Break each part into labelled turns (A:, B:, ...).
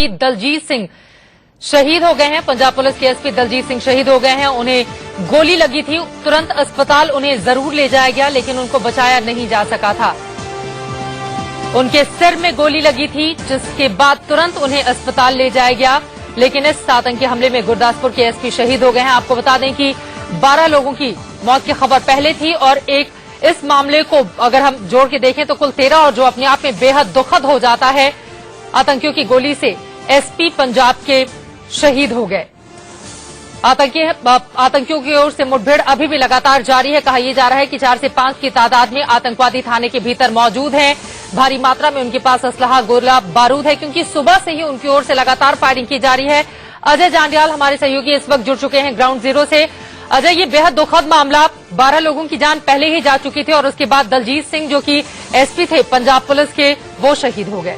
A: दलजीत सिंह शहीद हो गए हैं। पंजाब पुलिस के एसपी दलजीत सिंह शहीद हो गए हैं। उन्हें गोली लगी थी, तुरंत अस्पताल उन्हें जरूर ले जाया गया, लेकिन उनको बचाया नहीं जा सका था। उनके सिर में गोली लगी थी, जिसके बाद तुरंत उन्हें अस्पताल ले जाया गया, लेकिन इस आतंकी हमले में गुरदासपुर के एसपी शहीद हो गए हैं। आपको बता दें कि 12 लोगों की मौत की खबर पहले थी और एक इस मामले को अगर हम जोड़ के देखें तो कुल 13, और जो अपने आप में बेहद दुखद हो जाता है। आतंकियों की गोली से एसपी पंजाब के शहीद हो गए। आतंकियों की ओर से मुठभेड़ अभी भी लगातार जारी है। कहा यह जा रहा है कि 4 से 5 की तादाद में आतंकवादी थाने के भीतर मौजूद हैं। भारी मात्रा में उनके पास असलहा, गोला बारूद है, क्योंकि सुबह से ही उनकी ओर से लगातार फायरिंग की जा रही है। अजय जांडियाल हमारे सहयोगी इस वक्त जुड़ चुके हैं ग्राउंड जीरो से। अजय, ये बेहद दुखद मामला, 12 लोगों की जान पहले ही जा चुकी थी और उसके बाद दलजीत सिंह जो कि एसपी थे पंजाब पुलिस के, वो शहीद हो गए।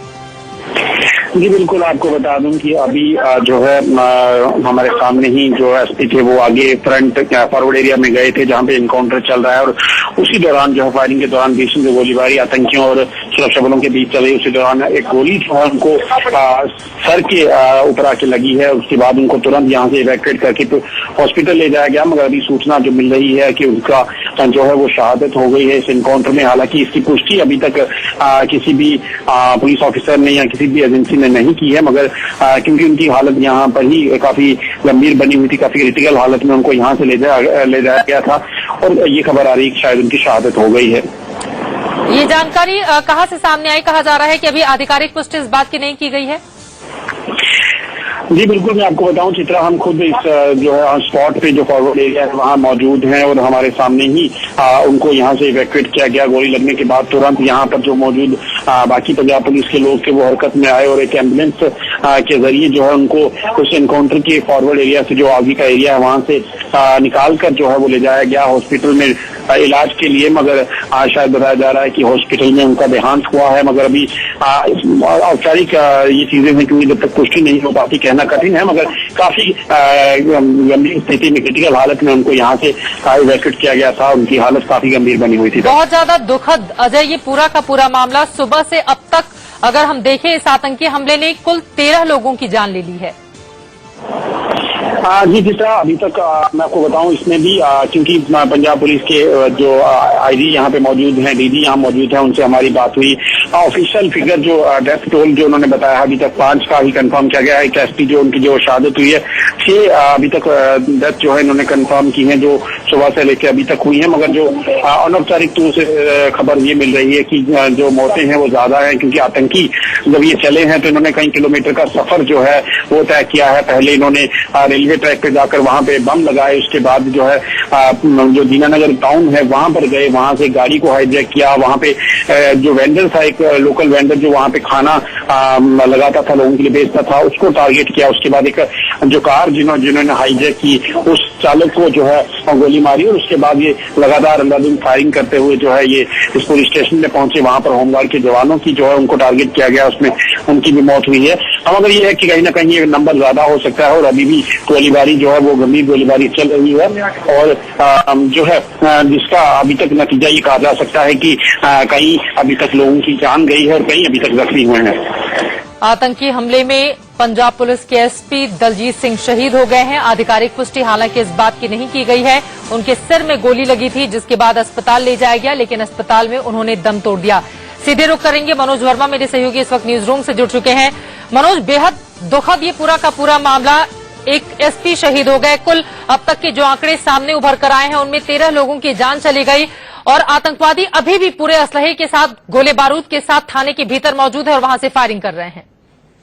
B: जी बिल्कुल, आपको बता दूं कि अभी जो है हमारे सामने ही जो एसपी थे वो आगे फ्रंट फॉरवर्ड एरिया में गए थे जहां पे इनकाउंटर चल रहा है, और उसी दौरान जो है फायरिंग के दौरान बीच में गोलीबारी आतंकियों और सुरक्षा बलों के बीच चल रही। उसी दौरान एक गोली जो है उनको सर के ऊपर आके लगी है। उसके बाद उनको तुरंत यहाँ से इवैक्यूएट करके तो हॉस्पिटल ले जाया गया, मगर अभी सूचना जो मिल रही है कि उनका जो है वो शहादत हो गई है इस इनकाउंटर में। हालांकि इसकी पुष्टि अभी तक किसी भी पुलिस ऑफिसर ने या किसी भी एजेंसी ने नहीं की है, मगर क्योंकि उनकी हालत यहाँ पर ही काफी गंभीर बनी हुई थी, काफी क्रिटिकल हालत में उनको यहाँ से ले जाया गया था, और ये खबर आ रही है कि शायद उनकी शहादत हो गई है।
A: ये जानकारी कहाँ से सामने आई? कहा जा रहा है कि अभी आधिकारिक पुष्टि इस बात की नहीं की गई है।
B: जी बिल्कुल, मैं आपको बताऊं चित्रा, हम खुद इस जो है स्पॉट पे जो फॉरवर्ड एरिया है वहां मौजूद हैं, और हमारे सामने ही उनको यहां से इवैक्यूएट किया गया। गोली लगने के बाद तुरंत यहां पर जो मौजूद बाकी पंजाब पुलिस के लोग थे वो हरकत में आए, और एक एम्बुलेंस के जरिए जो है उनको उस एनकाउंटर के फॉरवर्ड एरिया से जो आगे का एरिया है वहां से निकाल कर जो है वो ले जाया गया हॉस्पिटल में इलाज के लिए। मगर शायद बताया जा रहा है कि हॉस्पिटल में उनका देहांत हुआ है, मगर अभी औपचारिक ये चीजें हैं क्योंकि जब तक पुष्टि नहीं हो पाती कहना कठिन है, मगर काफी गंभीर स्थिति में, क्रिटिकल हालत में उनको यहाँ से इवैक्यूएट किया गया था। उनकी हालत काफी गंभीर बनी हुई थी।
A: बहुत ज्यादा दुखद अजय ये पूरा का पूरा मामला। सुबह से अब तक अगर हम देखें इस आतंकी हमले ने कुल 13 लोगों की जान ले ली है।
B: जी जिस तरह अभी तक मैं आपको बताऊं, इसमें भी क्योंकि पंजाब पुलिस के जो आईजी यहाँ पे मौजूद हैं, डीजी यहाँ मौजूद है, उनसे हमारी बात हुई। ऑफिशियल फिगर जो डेथ टोल जो उन्होंने बताया अभी तक 5 का ही कंफर्म किया गया है। एक एसपी जो उनकी जो शहादत हुई है, 6 अभी तक डेथ जो है इन्होंने कंफर्म की है जो सुबह से लेकर अभी तक हुई है। मगर जो अनौपचारिक तौर से खबर ये मिल रही है कि जो मौतें हैं वो ज्यादा है, क्योंकि आतंकी जब ये चले हैं तो इन्होंने कई किलोमीटर का सफर जो है वो तय किया है। पहले इन्होंने रेलवे ट्रैक पे जाकर वहां पे बम लगाए, उसके बाद जो है जो दीनानगर टाउन है वहां पर गए, वहां से गाड़ी को हाईजैक किया। वहां पे जो वेंडर था, एक लोकल वेंडर जो वहां पे खाना लगाता था, लोगों के लिए बेचता था, उसको टारगेट किया। उसके बाद एक जो कार जिन्होंने हाईजैक की उस चालक को जो है गोली मारी, और उसके बाद ये लगातार अंधाधुंध फायरिंग करते हुए जो है ये इस पुलिस स्टेशन में पहुंचे। वहां पर होमगार्ड के जवानों की जो है उनको टारगेट किया गया, उसमें उनकी भी मौत हुई है। अब अगर ये है कि कहीं ना कहीं ये नंबर ज्यादा हो सकता है, और अभी भी गोलीबारी जो है वो गंभीर गोलीबारी चल रही है, और जो है जिसका अभी तक नतीजा ये कहा जा सकता है कि कहीं अभी तक लोगों की जान गई है और कहीं अभी तक जख्मी हुए हैं।
A: आतंकी हमले में पंजाब पुलिस के एसपी दलजीत सिंह शहीद हो गए हैं। आधिकारिक पुष्टि हालांकि इस बात की नहीं की गई है। उनके सिर में गोली लगी थी, जिसके बाद अस्पताल ले जाया गया, लेकिन अस्पताल में उन्होंने दम तोड़ दिया। सीधे रुख करेंगे, मनोज वर्मा मेरे सहयोगी इस वक्त न्यूज रूम से जुड़ चुके हैं। मनोज, बेहद दुखद ये पूरा का पूरा मामला, एक एसपी शहीद हो गए। कुल अब तक के जो आंकड़े सामने उभर कर आए हैं उनमें 13 लोगों की जान चली गई, और आतंकवादी अभी भी पूरे असलहे के साथ, गोले बारूद के साथ थाने के भीतर मौजूद है और वहां से फायरिंग कर रहे हैं।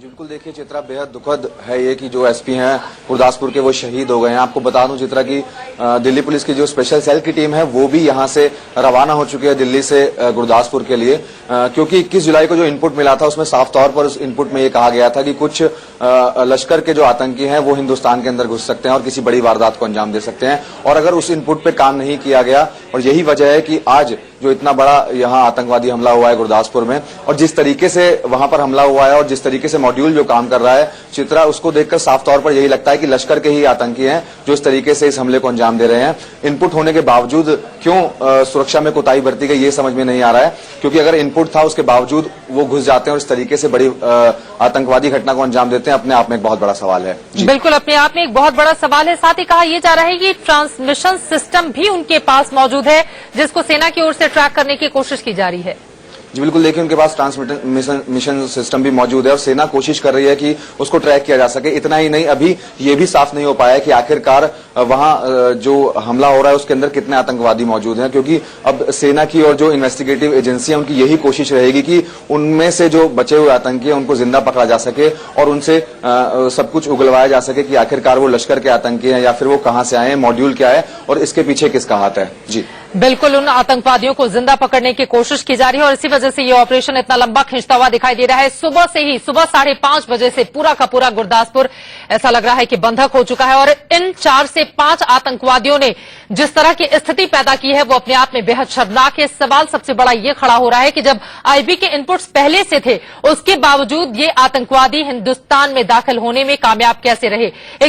C: बिल्कुल, देखिए चित्रा, बेहद दुखद है ये कि जो एसपी हैं गुरदासपुर के वो शहीद हो गए हैं। आपको बता दूं चित्रा की दिल्ली पुलिस की जो स्पेशल सेल की टीम है वो भी यहां से रवाना हो चुकी है दिल्ली से गुरदासपुर के लिए, क्योंकि 21 जुलाई को जो इनपुट मिला था उसमें साफ तौर पर उस इनपुट में ये कहा गया था कि कुछ लश्कर के जो आतंकी हैं वो हिंदुस्तान के अंदर घुस सकते हैं और किसी बड़ी वारदात को अंजाम दे सकते हैं, और अगर उस इनपुट पे काम नहीं किया गया, और यही वजह है कि आज जो इतना बड़ा यहाँ आतंकवादी हमला हुआ है गुरदासपुर में, और जिस तरीके से वहां पर हमला हुआ है और जिस तरीके से मॉड्यूल जो काम कर रहा है चित्रा, उसको देखकर साफ तौर पर यही लगता है कि लश्कर के ही आतंकी हैं जो इस तरीके से इस हमले को अंजाम दे रहे हैं। इनपुट होने के बावजूद क्यों सुरक्षा में कोताही बरती गई ये समझ में नहीं आ रहा है, क्योंकि अगर इनपुट था उसके बावजूद वो घुस जाते हैं और इस तरीके से बड़ी आतंकवादी घटना को अंजाम देते हैं, अपने आप में एक बहुत बड़ा सवाल है।
A: बिल्कुल, अपने आप में एक बहुत बड़ा सवाल है। साथ ही कहा यह जा रहा है कि ट्रांसमिशन सिस्टम भी उनके पास मौजूद है, जिसको सेना की ओर से ट्रैक करने की कोशिश की जा रही है।
C: जी बिल्कुल, देखिए उनके पास ट्रांसमिशन सिस्टम भी मौजूद है और सेना कोशिश कर रही है कि उसको ट्रैक किया जा सके। इतना ही नहीं, अभी ये भी साफ नहीं हो पाया है कि आखिरकार वहां जो हमला हो रहा है उसके अंदर कितने आतंकवादी मौजूद हैं, क्योंकि अब सेना की और जो इन्वेस्टिगेटिव एजेंसी है उनकी यही कोशिश रहेगी कि उनमें से जो बचे हुए आतंकी हैं उनको जिंदा पकड़ा जा सके और उनसे सब कुछ उगलवाया जा सके कि आखिरकार वो लश्कर के आतंकी हैं या फिर वो कहां से आए हैं, मॉड्यूल क्या है और इसके पीछे किसका हाथ है। जी
A: बिल्कुल, उन आतंकवादियों को जिंदा पकड़ने की कोशिश की जा रही है और इसी वजह से ये ऑपरेशन इतना लंबा खिंचता हुआ दिखाई दे रहा है। सुबह से ही, सुबह 5:30 बजे से पूरा का पूरा गुरदासपुर ऐसा लग रहा है कि बंधक हो चुका है और इन 4 से 5 आतंकवादियों ने जिस तरह की स्थिति पैदा की है वो अपने आप में बेहद शर्मनाक है। सवाल सबसे बड़ा ये खड़ा हो रहा है कि जब आईबी के इनपुट्स पहले से थे, उसके बावजूद ये आतंकवादी हिंदुस्तान में दाखिल होने में कामयाब कैसे रहे। एक